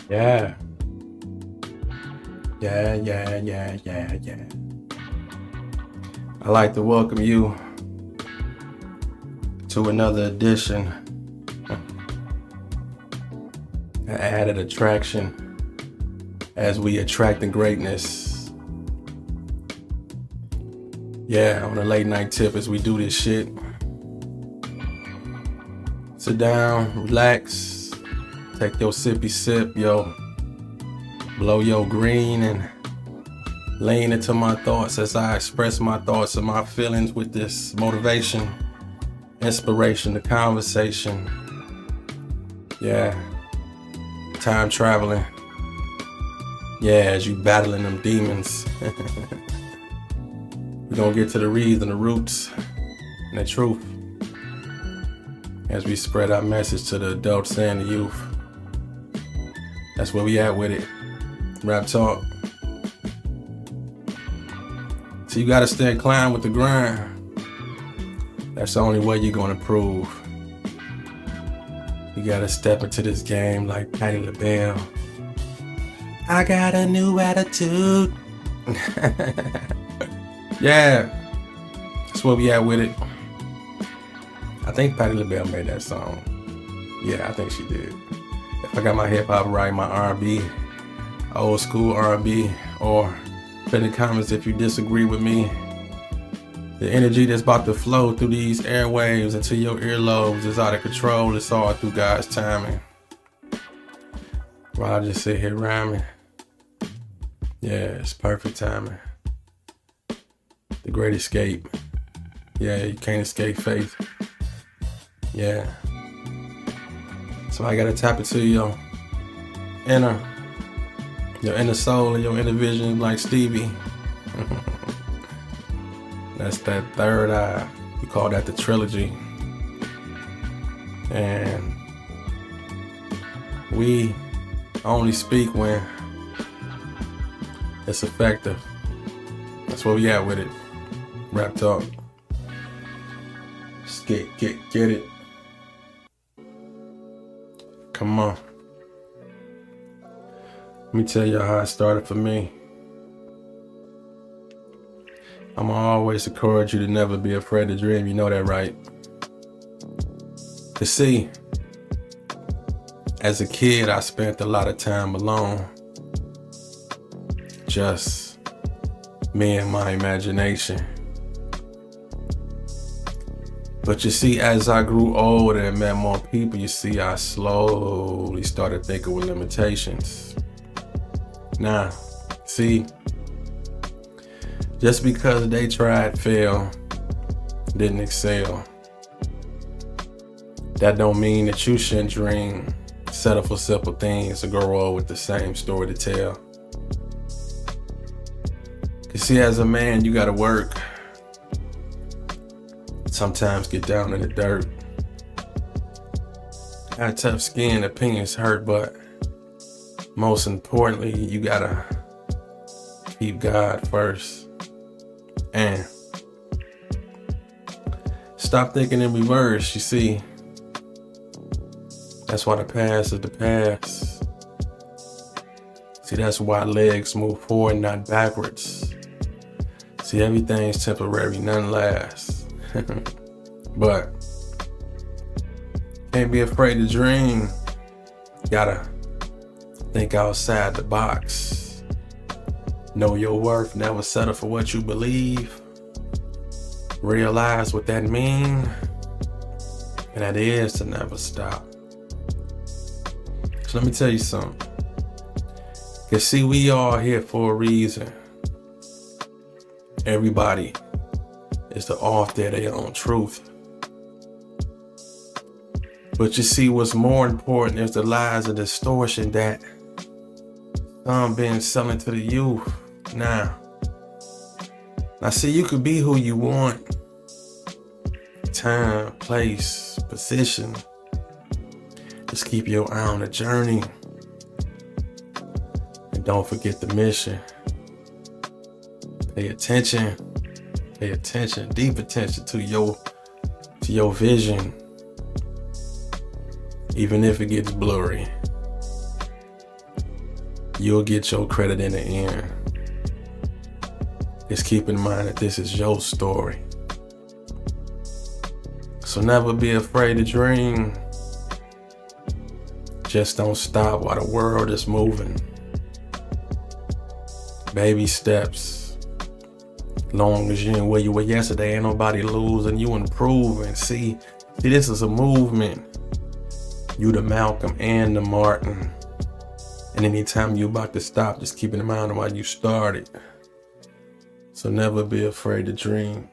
Yeah. Yeah. I'd like to welcome you to another edition, an added attraction as we attract the greatness. Yeah, on a late night tip as we do this shit. Sit down, relax, take your sippy sip, blow your green and lean into my thoughts as I express my thoughts and my feelings with this motivation, inspiration, the conversation. Yeah, time traveling. Yeah, as you battling them demons. We're gonna get to the reason, the roots, and the truth as we spread our message to the adults and the youth. That's where we at with it. Raptalk. So you gotta stay inclined with the grind. That's the only way you're gonna improve. You gotta step into this game like Patti LaBelle. I got a new attitude. Yeah, that's where we at with it. I think Patti LaBelle made that song. Yeah, I think she did. If I got my hip hop right, my R&B, old school R&B, or put in the comments if you disagree with me. The energy that's about to flow through these airwaves into your earlobes is out of control. It's all through God's timing. While I just sit here rhyming. Yeah, it's perfect timing. The great escape. Yeah, you can't escape faith. Yeah. So I gotta tap into your inner soul and your inner vision like Stevie. That's that third eye. We call that the trilogy. And we only speak when it's effective. That's where we at with it. Raptalk. Just get it. Come on. Let me tell you how it started for me. I'm always encourage you to never be afraid to dream. You know that, right? To see, as a kid, I spent a lot of time alone. Just me and my imagination. But you see, as I grew older and met more people, you see, I slowly started thinking with limitations. Now, see, just because they tried, fail, didn't excel, that don't mean that you shouldn't dream, settle for simple things, and grow old with the same story to tell. You see, as a man, you gotta work. Sometimes get down in the dirt. Have tough skin, opinions hurt, but most importantly, you gotta keep God first. And stop thinking in reverse. You see, that's why the past is the past. See, that's why legs move forward, not backwards. See, everything's temporary, none lasts. But can't be afraid to dream. Gotta think outside the box. Know your worth, never settle for what you believe. Realize what that means, and that is to never stop. So let me tell you something. Cause see, we all here for a reason. Everybody is the author of their own truth. But you see, what's more important is the lies and distortion that some been selling to the youth. Now see, you could be who you want. Time, place, position. Just keep your eye on the journey. And don't forget the mission. Pay attention, deep attention to your vision. Even if it gets blurry. you'll get your credit in the end. Just keep in mind that this is your story. So never be afraid to dream. Just don't stop while the world is moving. Baby steps. Long as you ain't where you were yesterday, ain't nobody losing, you improving. See, this is a movement. You the Malcolm and the Martin. And anytime you about to stop, just keep in mind why you started. So never be afraid to dream.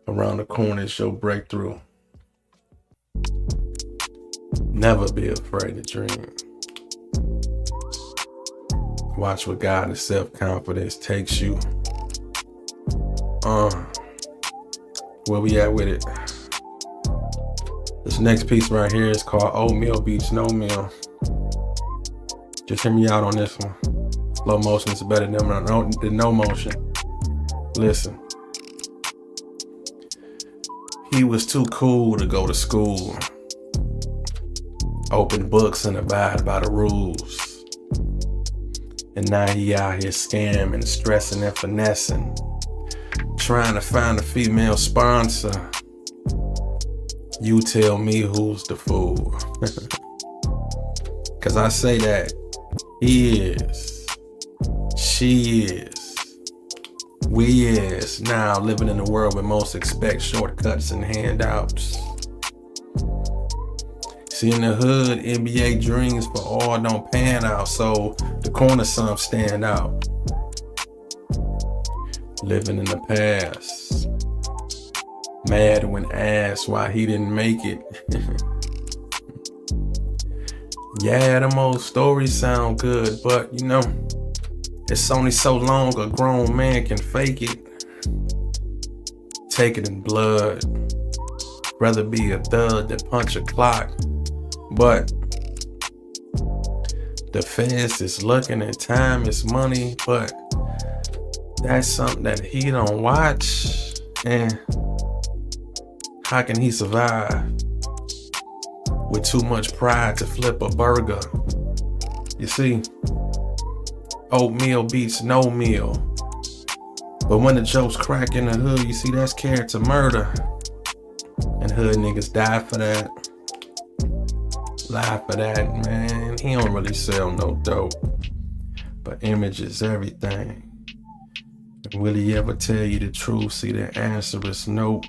Around the corner is your breakthrough. Never be afraid to dream. Watch what God and self-confidence takes you. Where we at with it? This next piece right here is called Oatmeal Beats No Meal. Just hear me out on this one. Slow motion is better than no motion. Listen. He was too cool to go to school. Open books and abide by the rules. And now he out here scamming, stressing and finessing. Trying to find a female sponsor. You tell me who's the fool. Cause I say that he is, she is, we is now living in a world where most expect shortcuts and handouts. See, in the hood, NBA dreams for all don't pan out, so the corner some stand out. Living in the past, mad when asked why he didn't make it. Yeah, them old stories sound good, but you know, it's only so long a grown man can fake it. Take it in blood. Rather be a thug than punch a clock. But the feds is looking and time is money, but that's something that he don't watch. And how can he survive with too much pride to flip a burger? You see, oatmeal beats no meal. But when the jokes crack in the hood, you see that's character murder. And hood niggas die for that. Lie for that, man. He don't really sell no dope. But image is everything. And will he ever tell you the truth? See, the answer is nope.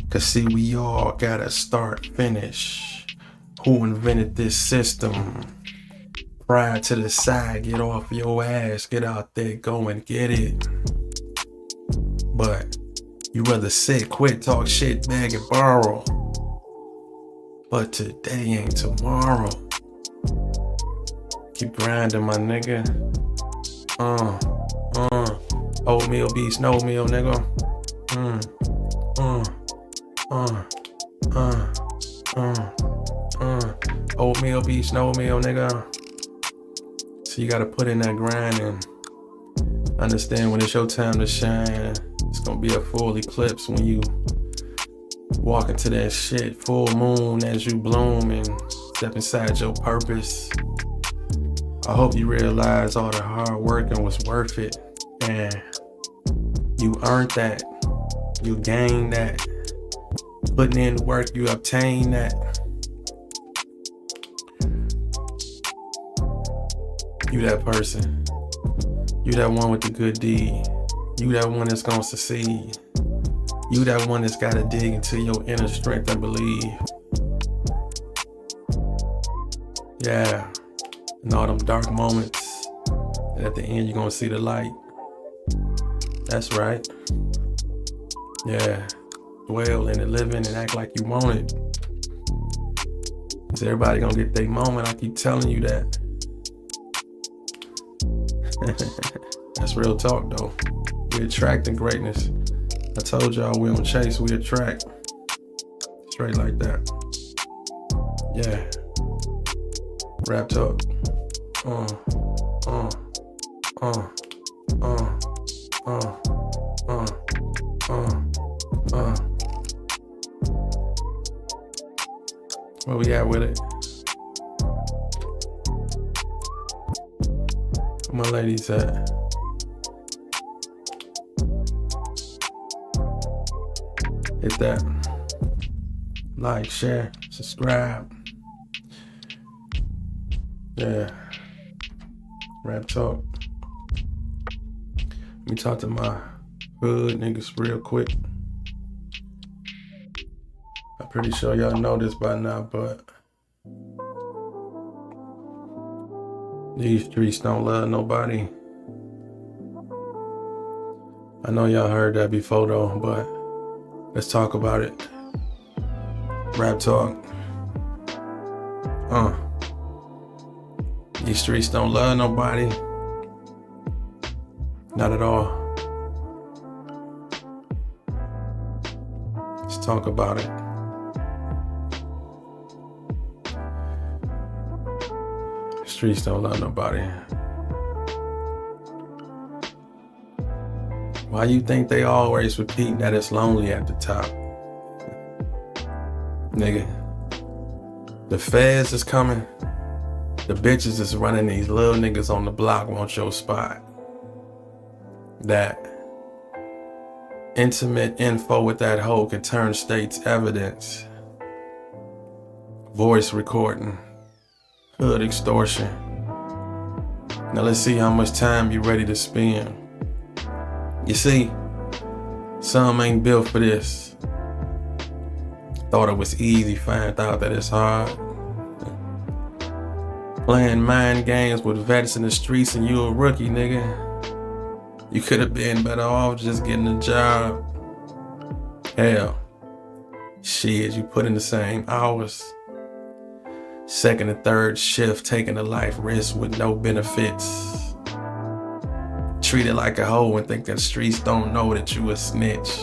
Cause see, we all gotta start, finish. Who invented this system? Pride to the side, get off your ass, get out there, go and get it. But you rather sit, quit, talk shit, beg and borrow. But today ain't tomorrow. Keep grinding, my nigga. Oatmeal beats no meal, nigga. Oatmeal beats no meal, nigga. So you gotta put in that grind and understand when it's your time to shine. It's gonna be a full eclipse when you walk into that shit. Full moon as you bloom and step inside your purpose. I hope you realize all the hard working was worth it. And you earned that. You gained that. Putting in the work, you obtain that. You that person. You that one with the good deed. You that one that's gonna succeed. You that one that's gotta dig into your inner strength and believe. Yeah. In all them dark moments, and at the end you're gonna see the light. That's right. Yeah. Dwell in it, live in it, act like you want it. Cause everybody gonna get their moment. I keep telling you that. That's real talk though. We attracting greatness. I told y'all we don't chase, we attract. Straight like that. Yeah. Raptalk. Where we at with it? Where my ladies at? Hit that like, share, subscribe. Yeah. Raptalk. Let me talk to my hood niggas real quick. I'm pretty sure y'all know this by now, but these streets don't love nobody. I know y'all heard that before though, but let's talk about it. Raptalk. These streets don't love nobody. Not at all. Let's talk about it. The streets don't love nobody. Why you think they always repeat that it's lonely at the top? Nigga, the feds is coming. The bitches is running these little niggas on the block want your spot. That intimate info with that hoe can turn state's evidence. Voice recording. Hood extortion. Now let's see how much time you ready to spend. You see, some ain't built for this. Thought it was easy, find out that it's hard. Playing mind games with vets in the streets and you a rookie, nigga. You could have been better off just getting a job. Hell, shit, you put in the same hours. Second and third shift, taking a life risk with no benefits. Treat it like a hoe and think that streets don't know that you a snitch.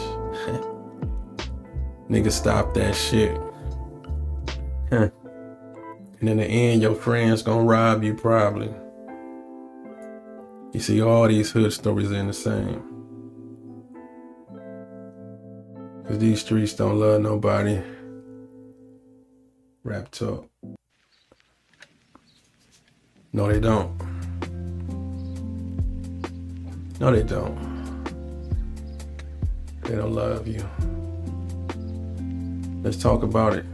Nigga, stop that shit. And in the end, your friends gonna rob you probably. You see, all these hood stories ain't the same. Cause these streets don't love nobody. Raptalk. No, they don't. No, they don't. They don't love you. Let's talk about it.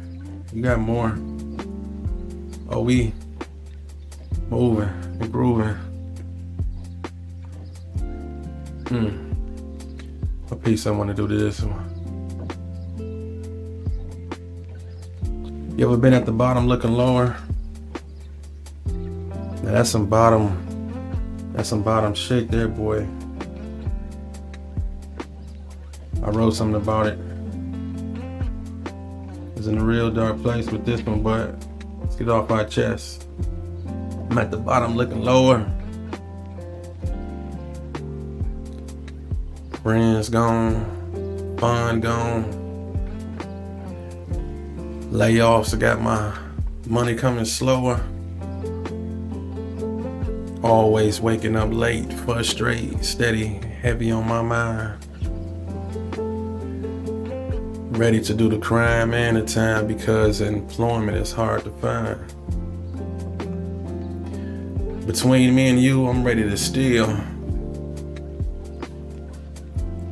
You got more. Oh, we moving and grooving. A piece I want to do to this one. You ever been at the bottom looking lower? Now that's some bottom shit there, boy. I wrote something about it. It's in a real dark place with this one, but let's get off our chest. I'm at the bottom looking lower. Friends gone, fun gone. Layoffs, I got my money coming slower. Always waking up late, frustrated, steady, heavy on my mind. Ready to do the crime and the time because employment is hard to find. Between me and you, I'm ready to steal.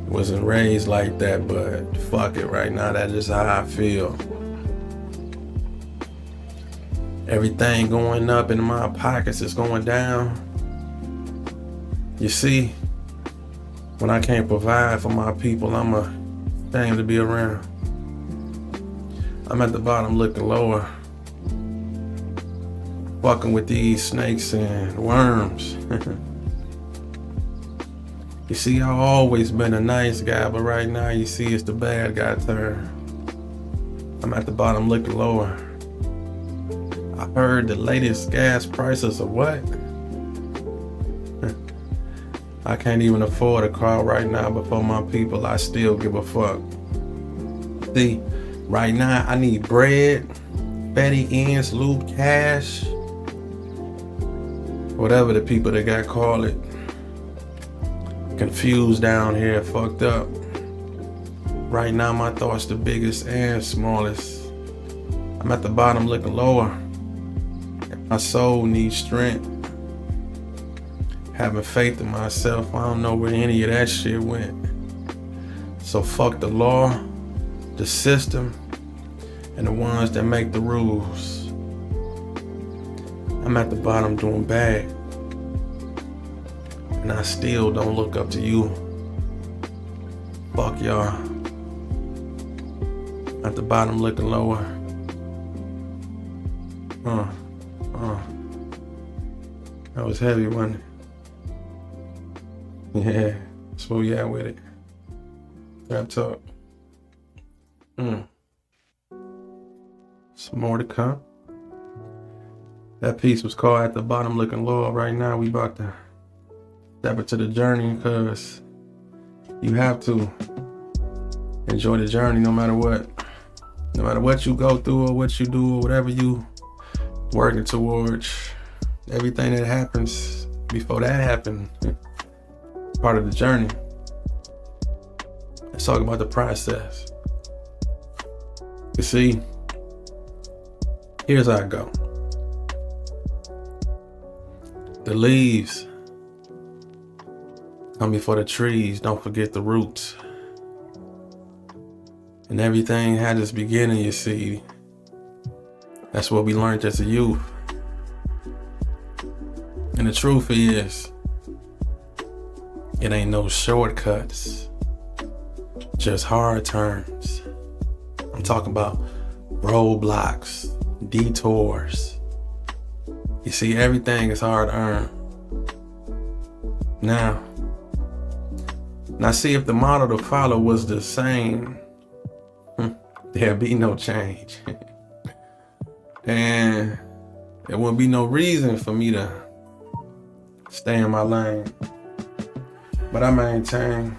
Wasn't raised like that, but fuck it right now, that's just how I feel. Everything going up in my pockets is going down. You see, when I can't provide for my people, I'm ashamed to be around. I'm at the bottom looking lower. Fucking with these snakes and worms. You see, I've always been a nice guy, but right now you see it's the bad guy turn. I'm at the bottom looking lower. I heard the latest gas prices are what? I can't even afford a car right now, but for my people, I still give a fuck. See, right now I need bread, fatty ends, lube, cash, whatever the people that got call it. Confused down here, fucked up. Right now my thoughts the biggest and smallest. I'm at the bottom looking lower. My soul needs strength. having faith in myself. I don't know where any of that shit went. So fuck the law, the system, and the ones that make the rules. I'm at the bottom doing bad, and I still don't look up to you. Fuck y'all. At the bottom looking lower. That was heavy, wasn't it? Yeah, that's where we at with it. Raptalk. Some more to come. That piece was called At the Bottom Looking Low. Right now we about to step into the journey, because you have to enjoy the journey no matter what. No matter what you go through or what you do or whatever you working towards, everything that happens before that happened, part of the journey. Let's talk about the process. You see, here's how I go. The leaves come before the trees, don't forget the roots. And everything had its beginning, you see. That's what we learned as a youth. And the truth is, it ain't no shortcuts, just hard turns. I'm talking about roadblocks, detours. You see, everything is hard earned. Now see, if the model to follow was the same, there'd be no change. And there wouldn't be no reason for me to stay in my lane. But I maintain,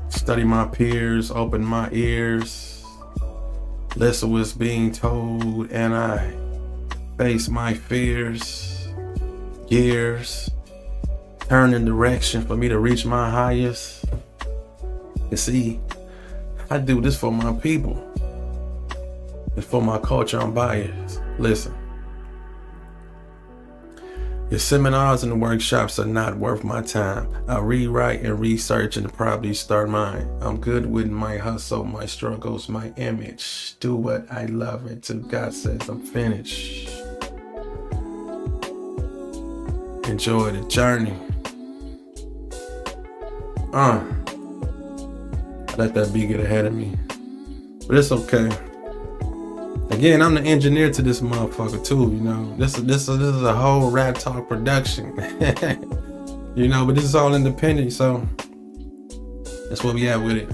study my peers, open my ears, listen what's being told, and I face my fears, years, turn in direction for me to reach my highest. You see, I do this for my people. It's for my culture, I'm biased. Listen. Your seminars and workshops are not worth my time. I rewrite and research and probably start mine. I'm good with my hustle, my struggles, my image. Do what I love until God says I'm finished. Enjoy the journey. Let that beat get ahead of me. But it's okay. Again, I'm the engineer to this motherfucker too, you know. This is a whole Raptalk production. You know, but this is all independent, so that's where we at with it.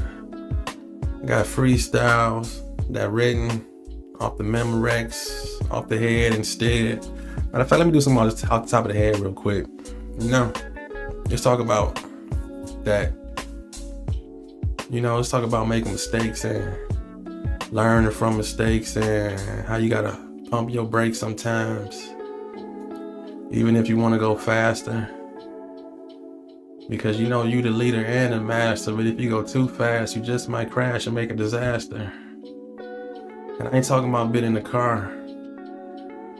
I got freestyles that written off the Memorex, off the head instead. Matter of fact, let me do some off the top of the head real quick. You know, let's talk about that. You know, let's talk about making mistakes and learning from mistakes and how you gotta pump your brakes sometimes, even if you want to go faster, because you know you the leader and the master. But if you go too fast, you just might crash and make a disaster. And I ain't talking about being in the car.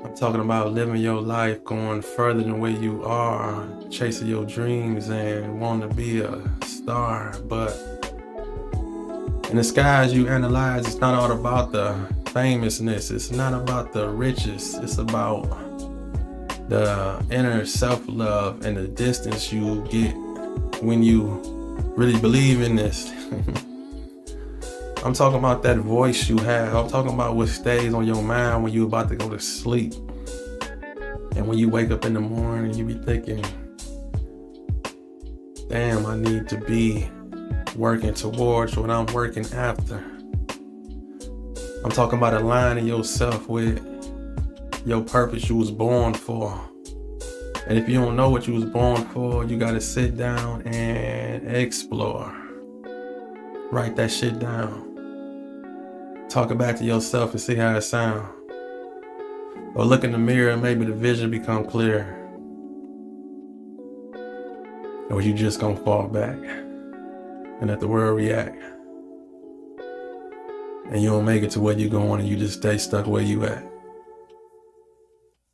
I'm talking about living your life, going further than where you are, chasing your dreams and wanting to be a star. But in the skies you analyze, it's not all about the famousness. It's not about the riches. It's about the inner self-love and the distance you get when you really believe in this. I'm talking about that voice you have. I'm talking about what stays on your mind when you're about to go to sleep. And when you wake up in the morning, you be thinking, damn, I need to be working towards what I'm working after. I'm talking about aligning yourself with your purpose you was born for. And if you don't know what you was born for, you gotta sit down and explore. Write that shit down. Talk it back to yourself and see how it sounds. Or look in the mirror and maybe the vision become clear. Or you just gonna fall back and let the world react. And you don't make it to where you going and you just stay stuck where you at.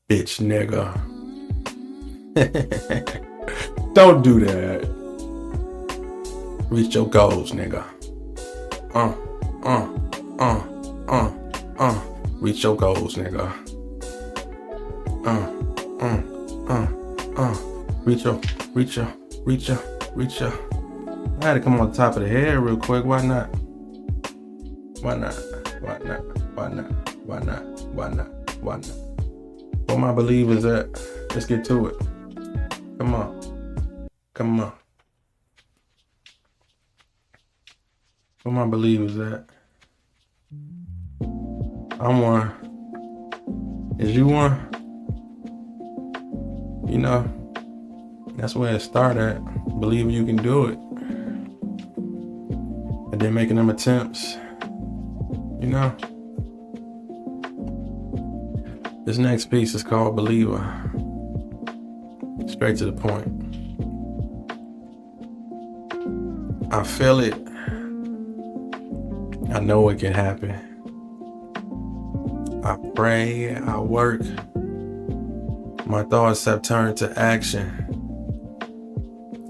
Bitch nigga. Don't do that. Reach your goals, nigga. Reach your goals, nigga. Reach your. I had to come on top of the head real quick. Why not? Why not? Why not? Why not? Why not? Why not? Why not? Where my believers at? Let's get to it. Come on. Come on. Where my believers at? I'm one. Is you one? You know, that's where it started at. Believing you can do it. And then making them attempts. You know? This next piece is called Believer. Straight to the point. I feel it. I know it can happen. I pray, I work. My thoughts have turned to action.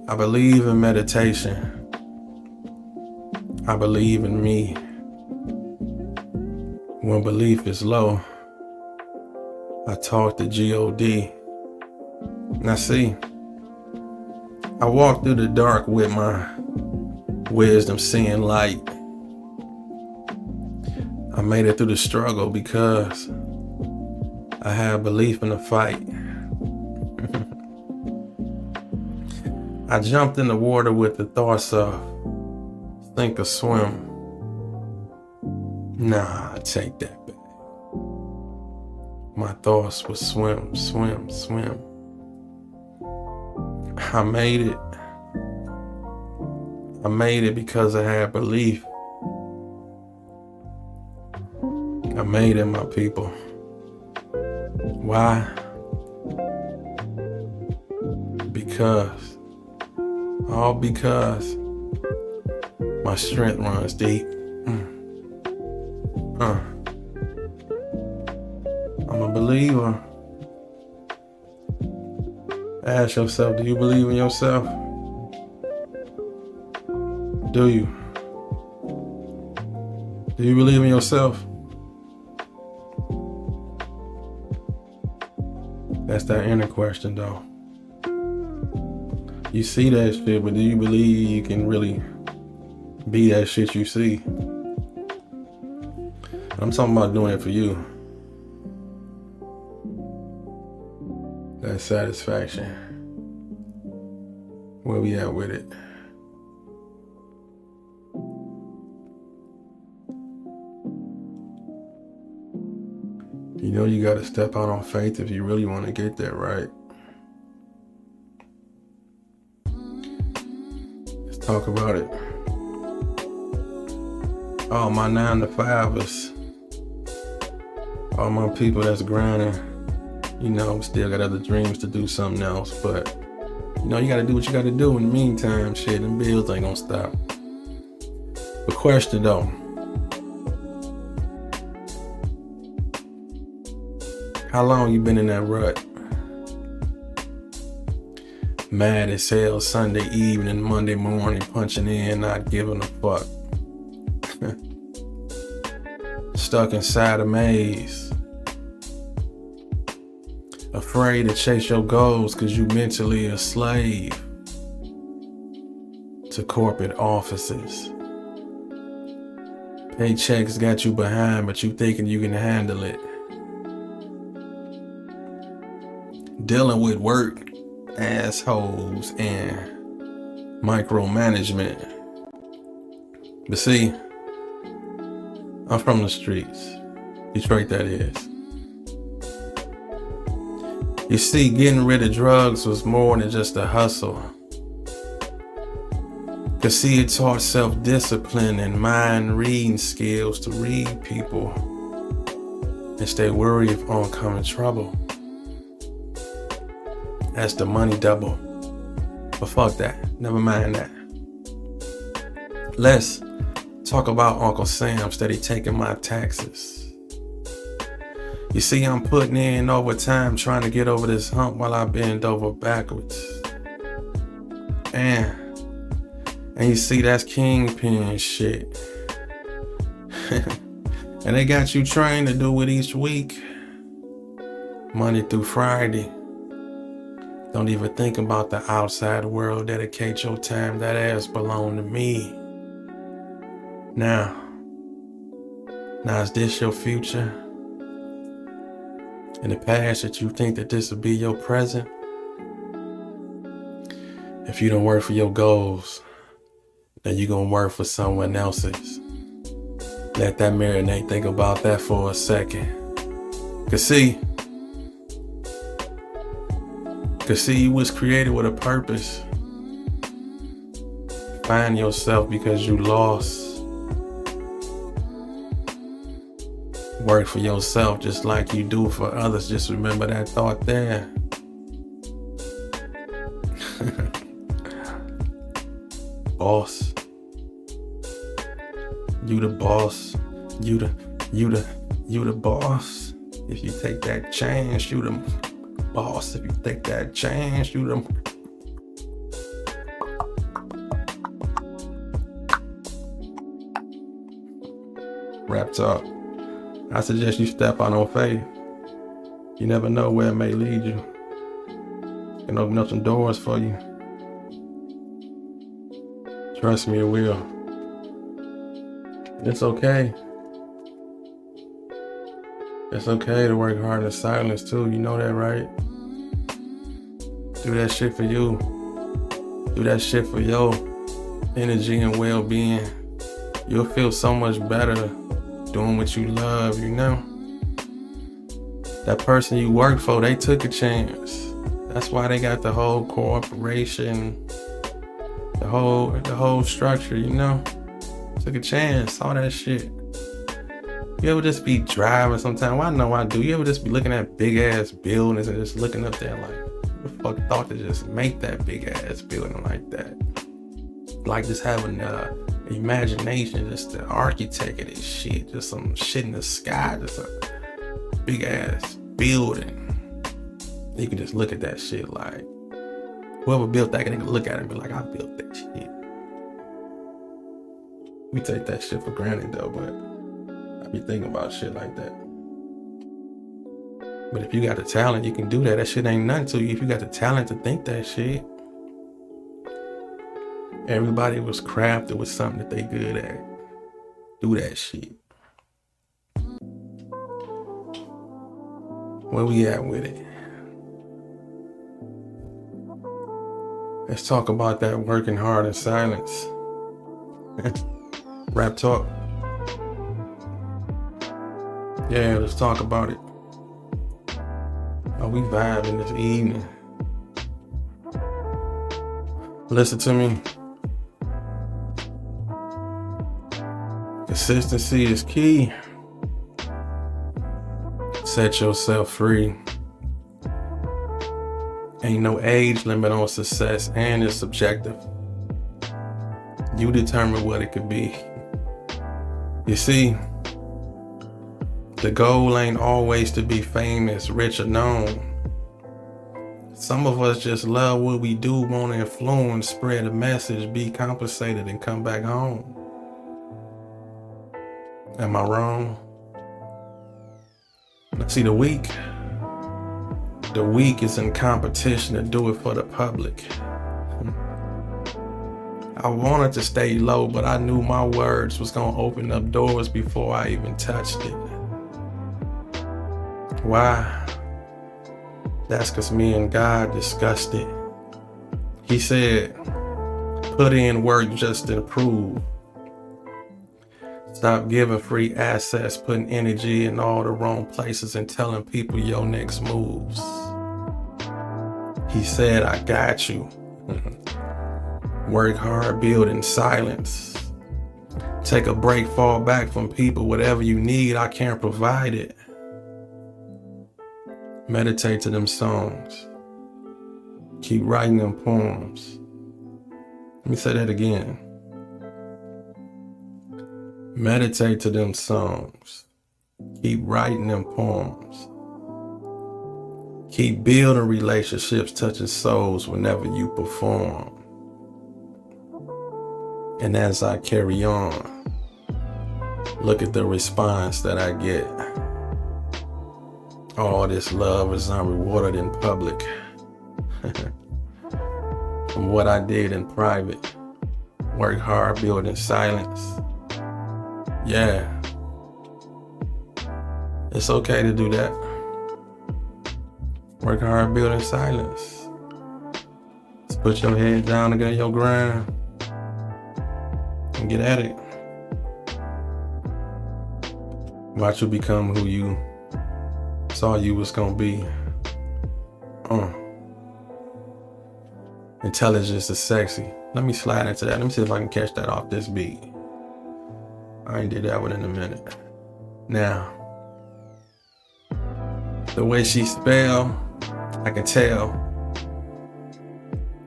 I believe in meditation. I believe in me. When belief is low, I talk to God. Now see, I walk through the dark with my wisdom seeing light. I made it through the struggle because I have belief in the fight. I jumped in the water with the thoughts of think or swim. Nah, take that back. My thoughts were swim, swim, swim. I made it. I made it because I had belief. I made it, my people. Why? Because. All because my strength runs deep. I'm a believer. Ask yourself, do you believe in yourself? Do you? Do you believe in yourself? That's that inner question though. You see that shit, but do you believe you can really be that shit you see? I'm talking about doing it for you. That satisfaction. Where we at with it? You know you gotta step out on faith if you really want to get that right. Let's talk about it. All my 9-to-5ers, all my people that's grinding, you know, still got other dreams to do something else, but you know, you gotta do what you gotta do in the meantime, shit, and bills ain't gonna stop. The question though, how long you been in that rut? Mad as hell Sunday evening, Monday morning, punching in, not giving a fuck. Stuck inside a maze. Afraid to chase your goals cause you mentally a slave to corporate offices. Paychecks got you behind, but you thinking you can handle it. Dealing with work, assholes, and micromanagement. But see, I'm from the streets. Detroit, that is. You see, getting rid of drugs was more than just a hustle. Cause see, it taught self-discipline and mind-reading skills to read people and stay worried of oncoming trouble. That's the money double. But fuck that. Never mind that. Let's talk about Uncle Sam steady taking my taxes. You see, I'm putting in overtime trying to get over this hump while I bend over backwards. And you see, that's kingpin shit. And they got you trained to do it each week, Monday through Friday. Don't even think about the outside world. Dedicate your time. That ass belong to me. Now is this your future? In the past that you think that this will be your present? If you don't work for your goals, then you gonna work for someone else's. Let that marinate. Think about that for a second. Cause see, you was created with a purpose. Find yourself because you lost. Work for yourself just like you do for others. Just remember that thought there. Boss. You the boss. You the boss. If you take that chance, you the boss. If you take that chance, you the Raptalk. I suggest you step out on faith. You never know where it may lead you. It can open up some doors for you. Trust me, it will. It's okay. It's okay to work hard in silence too. You know that, right? Do that shit for you. Do that shit for your energy and well-being. You'll feel so much better doing what you love, you know? That person you worked for, they took a chance. That's why they got the whole corporation, the whole structure, you know? Took a chance, all that shit. You ever just be driving sometime? Well, I know I do. You ever just be looking at big ass buildings and just looking up there like, who the fuck thought to just make that big ass building like that? Like just having imagination, just the architect of this shit, just some shit in the sky, just a big ass building. You can just look at that shit like, whoever built that, they can look at it and be like, I built that shit. We take that shit for granted though, but I be thinking about shit like that. But if you got the talent, you can do that. That shit ain't nothing to you if you got the talent to think that shit. Everybody was crafted with something that they good at. Do that shit. Where we at with it? Let's talk about that working hard in silence. Raptalk. Yeah, let's talk about it. Oh, we vibing this evening. Listen to me. Consistency is key. Set yourself free. Ain't no age limit on success, and it's subjective. You determine what it could be. You see, the goal ain't always to be famous, rich, or known. Some of us just love what we do, want to influence, spread a message, be compensated, and come back home. Am I wrong? See, the weak is in competition to do it for the public. I wanted to stay low, but I knew my words was gonna open up doors before I even touched it. Why? That's cause me and God discussed it. He said, put in work just to improve. Stop giving free access, putting energy in all the wrong places and telling people your next moves. He said, I got you. Work hard, build in silence. Take a break, fall back from people. Whatever you need, I can't provide it. Meditate to them songs. Keep writing them poems. Let me say that again. Meditate to them songs. Keep writing them poems. Keep building relationships, touching souls whenever you perform. And as I carry on, look at the response that I get. All this love is unrewarded in public. From what I did in private. Work hard, build in silence. Yeah. It's okay to do that. Work hard, build in silence. Just put your head down and get on your grind. And get at it. Watch you become who you saw you was gonna be. Intelligence is sexy. Let me slide into that. Let me see if I can catch that off this beat. I ain't did that one in a minute. Now, the way she spell, I can tell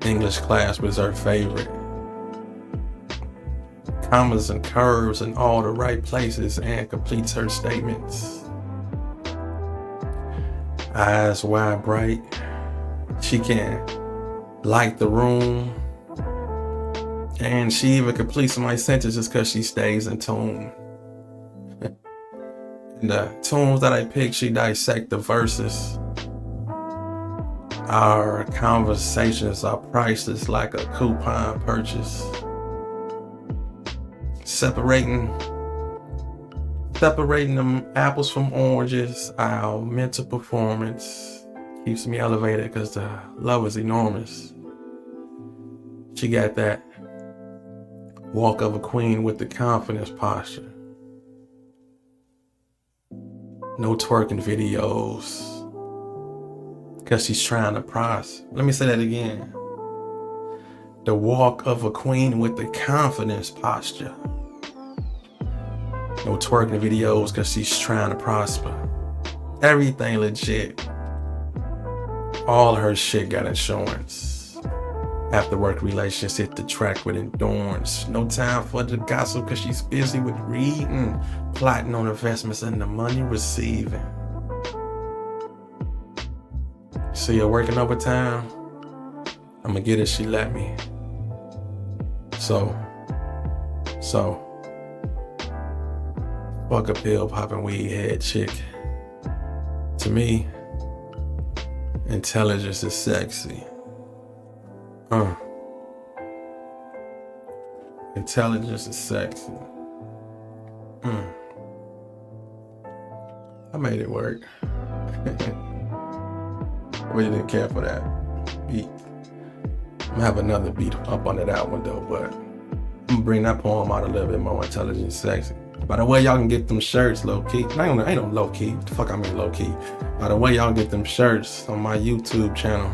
English class was her favorite. Commas and curves in all the right places and completes her statements. Eyes wide bright. She can light the room. And she even completes my sentences because she stays in tune. And the tunes that I pick, she dissect the verses. Our conversations are priceless like a coupon purchase. Separating them apples from oranges, our mental performance keeps me elevated because the love is enormous. She got that walk of a queen with the confidence posture. No twerking videos because she's trying to prosper. Let me say that again. The walk of a queen with the confidence posture. No twerking videos because she's trying to prosper. Everything legit. All her shit got insurance. After work relations hit the track with endurance. No time for the gossip because she's busy with reading, plotting on investments and the money receiving. See her working overtime? I'ma get it, she let me. So, fuck a pill popping weed head chick. To me, intelligence is sexy. Intelligence is sexy. I made it work. Really didn't care for that beat. I'm gonna have another beat up under that one though, but I'm gonna bring that poem out a little bit more intelligent, sexy. By the way, y'all can get them shirts low key. Ain't no low key. What the fuck I mean low key? By the way, y'all get them shirts on my YouTube channel.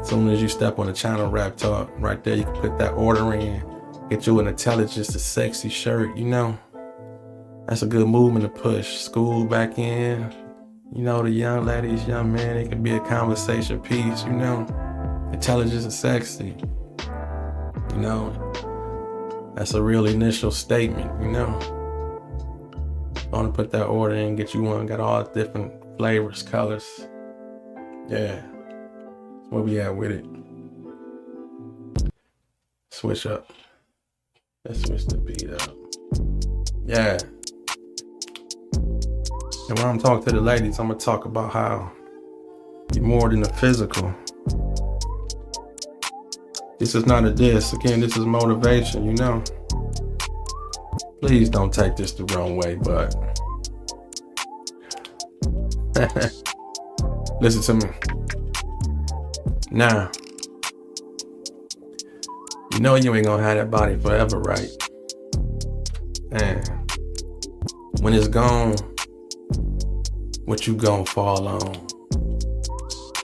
As soon as you step on the channel, Raptalk, right there, you can put that order in. Get you an intelligence to sexy shirt, you know. That's a good movement to push. School back in. You know, the young ladies, young men, it can be a conversation piece, you know. Intelligence is sexy. You know, that's a real initial statement, you know. I want to put that order in, get you one, got all different flavors, colors. Yeah. That's where we at with it. Switch up. Let's switch the beat up. Yeah. And when I'm talking to the ladies, I'm gonna talk about how you're more than a physical. This is not a diss. Again, this is motivation, you know. Please don't take this the wrong way, but listen to me. Now, you know you ain't gonna have that body forever, right? And when it's gone, what you gonna fall on?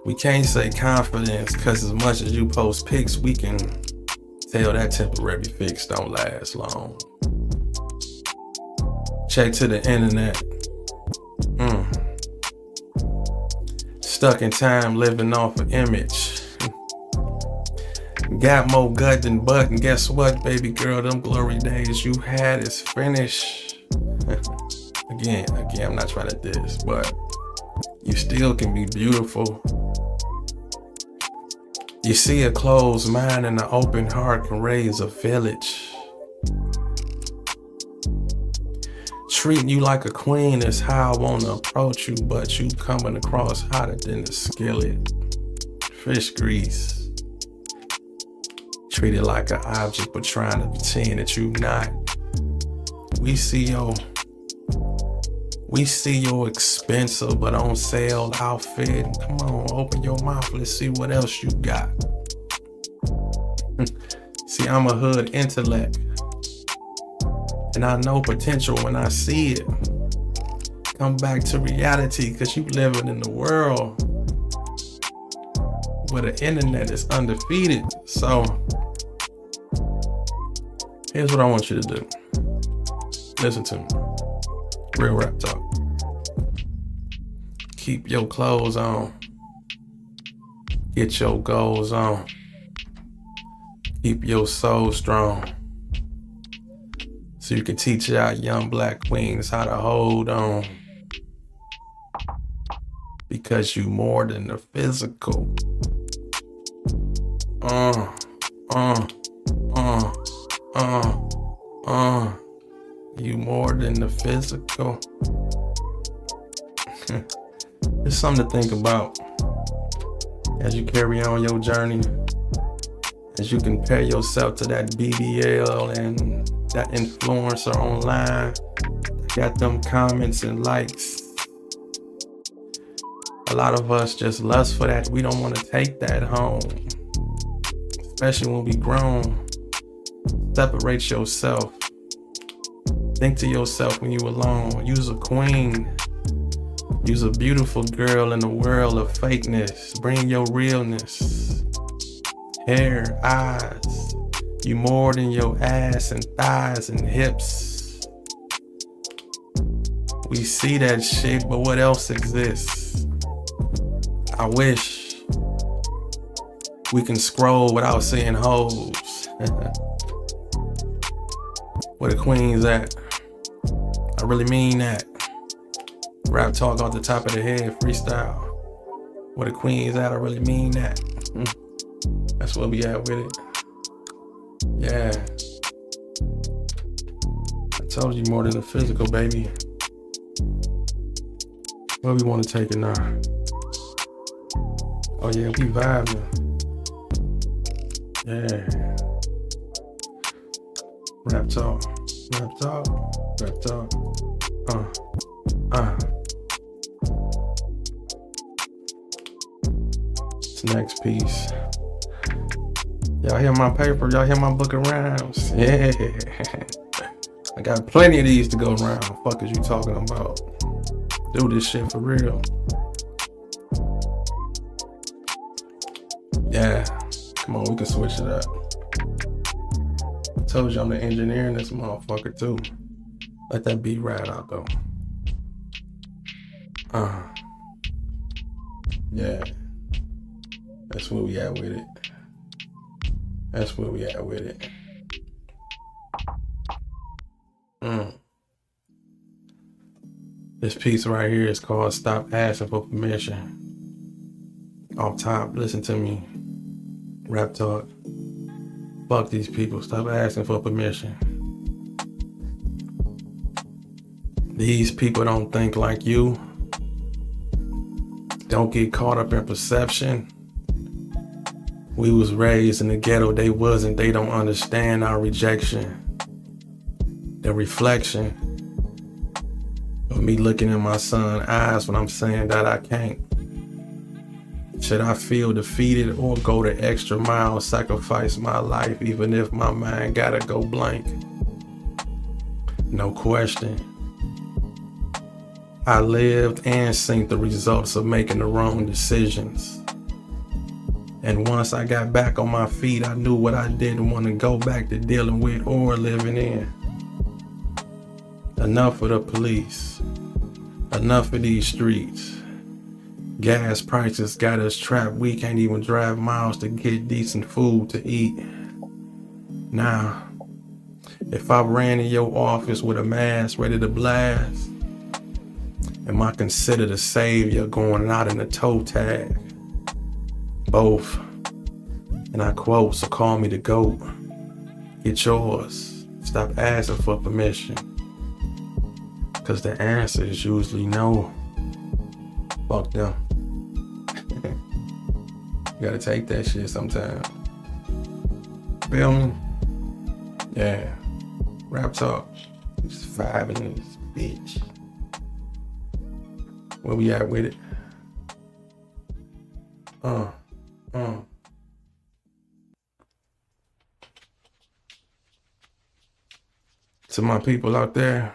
We can't say confidence, cause as much as you post pics, we can tell that temporary fix don't last long. Check to the internet. Stuck in time, living off an image. Got more gut than butt, and guess what, baby girl? Them glory days you had is finished. again, I'm not trying to diss, but you still can be beautiful. You see, a closed mind and an open heart can raise a village. Treating you like a queen is how I want to approach you, but you coming across hotter than the skillet. Fish grease. Treated like an object, but trying to pretend that you not. We see your expensive but on sale outfit. Come on, open your mouth. Let's see what else you got. See, I'm a hood intellect, and I know potential when I see it. Come back to reality, cause you living in the world where the internet is undefeated. So here's what I want you to do. Listen to me. Real rap talk. Keep your clothes on. Get your goals on. Keep your soul strong. So you can teach our young black queens how to hold on. Because you more than the physical. You more than the physical. It's something to think about as you carry on your journey, as you compare yourself to that BBL and that influencer online that got them comments and likes. A lot of us just lust for that. We don't want to take that home, especially when we grown. Separate yourself. Think to yourself when you alone. You's a queen. You's a beautiful girl in the world of fakeness. Bring your realness. Hair, eyes. You more than your ass and thighs and hips. We see that shit, but what else exists? I wish we can scroll without seeing hoes. Where the queen's at? I really mean that. Rap talk off the top of the head, freestyle. Where the queen's at, I really mean that. That's where we at with it. Yeah. I told you more than the physical, baby. Where we want to take it now? Oh yeah, we vibing. Yeah. Rap talk, rap talk, rap talk. This next piece. Y'all hear my paper? Y'all hear my book of rhymes? Yeah. I got plenty of these to go around. Fuck is you talking about? Do this shit for real. Yeah. Come on, we can switch it up. Told you I'm the engineer in this motherfucker too. Let that beat ride out though. Yeah. That's where we at with it. That's where we at with it. This piece right here is called Stop Asking for Permission. Off top, listen to me. Rap talk. Fuck these people. Stop asking for permission. These people don't think like you. Don't get caught up in perception. We was raised in the ghetto, they wasn't. They don't understand our rejection. The reflection of me looking in my son's eyes when I'm saying that I can't. Should I feel defeated or go the extra mile, sacrifice my life even if my mind gotta go blank? No question. I lived and seen the results of making the wrong decisions. And once I got back on my feet, I knew what I didn't want to go back to dealing with or living in. Enough of the police. Enough of these streets. Gas prices got us trapped. We can't even drive miles to get decent food to eat. Now, if I ran in your office with a mask ready to blast, Am I considered a savior going out in a toe tag? Both. And I quote, so call me the GOAT. Get yours. Stop asking for permission. Cause the answer is usually no. Fuck them. You gotta take that shit sometime. Feel me? Yeah. Raptalk. Just vibing this bitch. Where we at with it? To my people out there,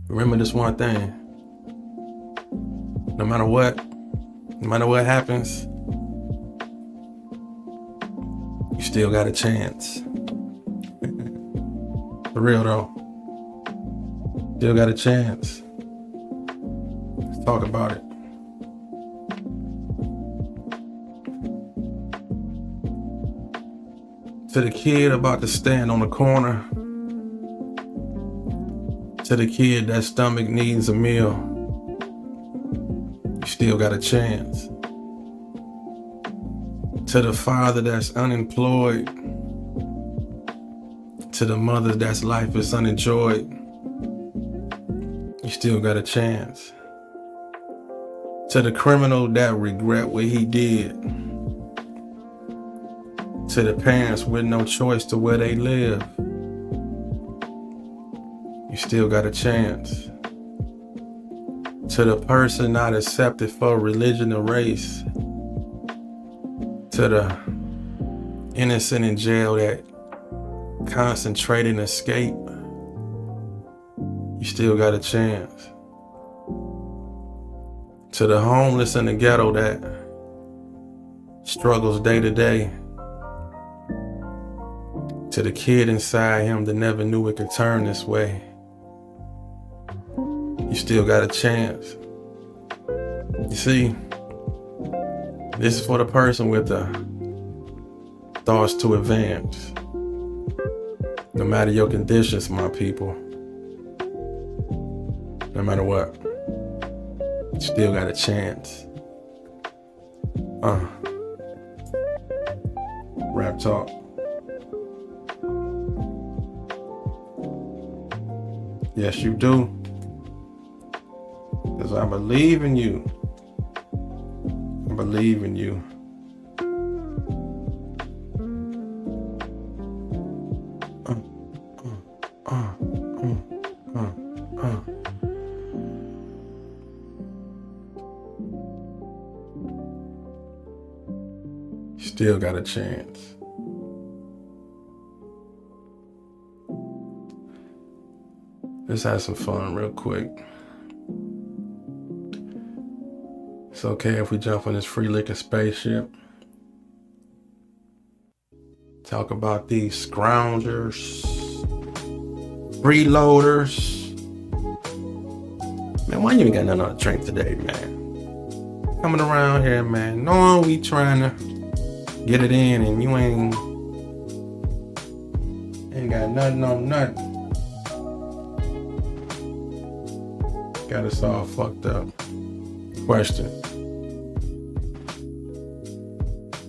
remember this one thing. No matter what happens, you still got a chance. For real though. Still got a chance. Let's talk about it. To the kid about to stand on the corner, to the kid that stomach needs a meal, you still got a chance. To the father that's unemployed, to the mother that's life is unenjoyed, you still got a chance. To the criminal that regret what he did, to the parents with no choice to where they live, you still got a chance. To the person not accepted for religion or race, to the innocent in jail that concentrate and escape, you still got a chance. To the homeless in the ghetto that struggles day to day, to the kid inside him that never knew it could turn this way, you still got a chance. You see, this is for the person with the thoughts to advance. No matter your conditions, my people, no matter what, you still got a chance. Raptalk. Yes, you do. Because I believe in you. I believe in you. Still got a chance. Let's have some fun real quick. It's okay if we jump on this free liquor spaceship. Talk about these scroungers, freeloaders. Man, why you ain't got nothing to drink today, man? Coming around here, man, knowing we trying to get it in and you ain't got nothing on nothing. Got us all fucked up. Question.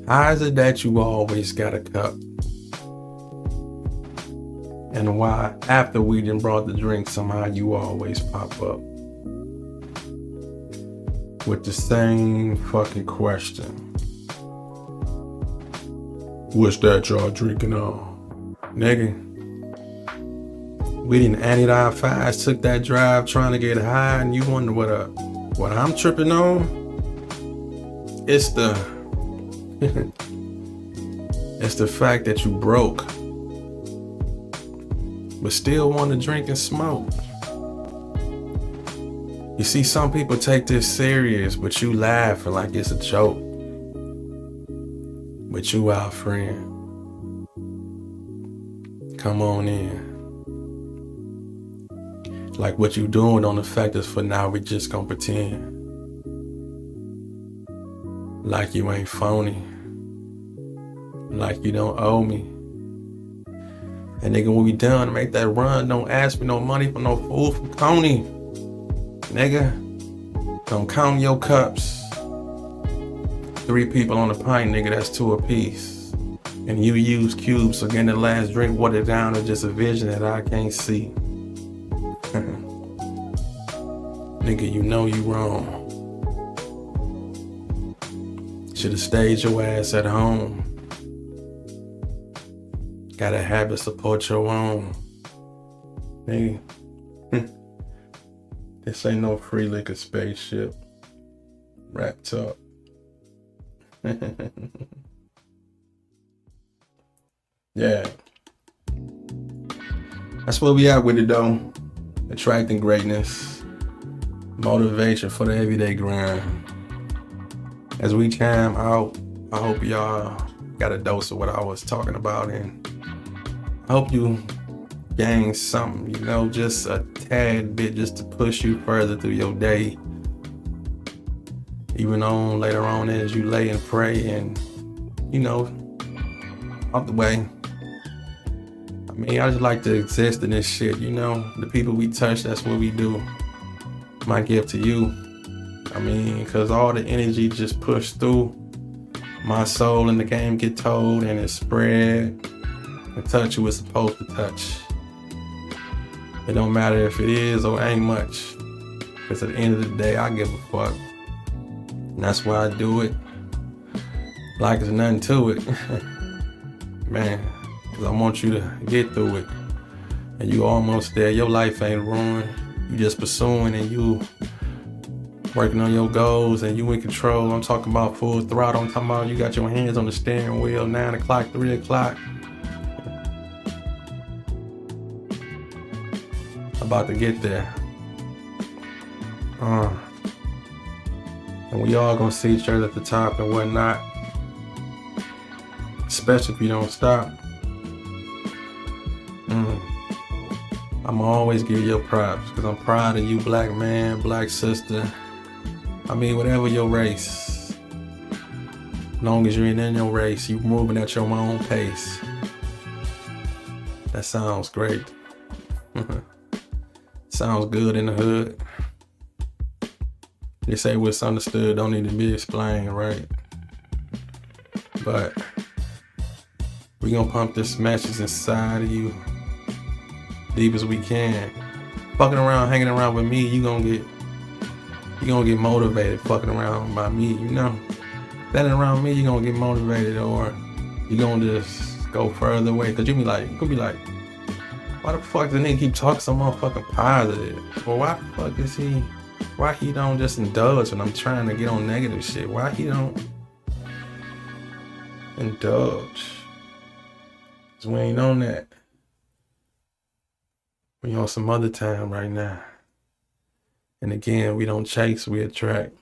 How is it that you always got a cup? And why, after we done brought the drink, somehow you always pop up with the same fucking question? What's that y'all drinking on? Nigga, we didn't added our fives, took that drive trying to get high, and you wonder what I'm tripping on? It's the it's the fact that you broke, but still want to drink and smoke. You see, some people take this serious, but you laughing like it's a joke. But you our friend. Come on in. Like what you doing don't affect us for now, we just gonna pretend. Like you ain't phony. Like you don't owe me. And nigga, when we done, make that run, don't ask me no money for no food from Coney. Nigga, don't count your cups. 3 people on a pint, nigga, that's 2 apiece. And you use cubes, so getting the last drink watered down is just a vision that I can't see. Nigga, you know you wrong. Should've stayed your ass at home. Gotta have it, support your own. Nigga, this ain't no free liquor spaceship. Raptalk. Yeah. That's where we at with it though. Attracting greatness. Motivation for the everyday grind. As we chime out, I hope y'all got a dose of what I was talking about, and I hope you gain something, you know, just a tad bit, just to push you further through your day. Even on later on as you lay and pray and, you know, out the way. I mean, I just like to exist in this shit, you know. The people we touch, that's what we do. My gift to you. I mean, because all the energy just pushed through my soul in the game, get told, and it spread and touch who it's supposed to touch. It don't matter if it is or ain't much, because at the end of the day, I give a fuck. And that's why I do it. Like there's nothing to it. Man, because I want you to get through it. And you almost there. Your life ain't ruined. You just pursuing and you working on your goals and you in control. I'm talking about full throttle. I'm talking about you got your hands on the steering wheel, 9 o'clock, 3 o'clock. About to get there. And we all gonna see each other at the top and whatnot. Especially if you don't stop. I'ma always give you your props, because I'm proud of you, black man, black sister. I mean, whatever your race. As long as you're in your race, you moving at your own pace. That sounds great. Sounds good in the hood. They say what's understood don't need to be explained, right? But we gonna pump this message inside of you deep as we can. Fucking around, hanging around with me, you gonna get motivated fucking around by me, you know? Standing around me, you gonna get motivated, or you gonna just go further away. Cause you gonna be like, why the fuck does the nigga keep talking so motherfucking positive? Well, why he don't just indulge when I'm trying to get on negative shit? Why he don't indulge? Cause we ain't on that. We on some other time right now. And again, we don't chase, we attract.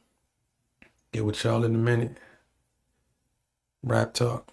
Get with y'all in a minute. Raptalk.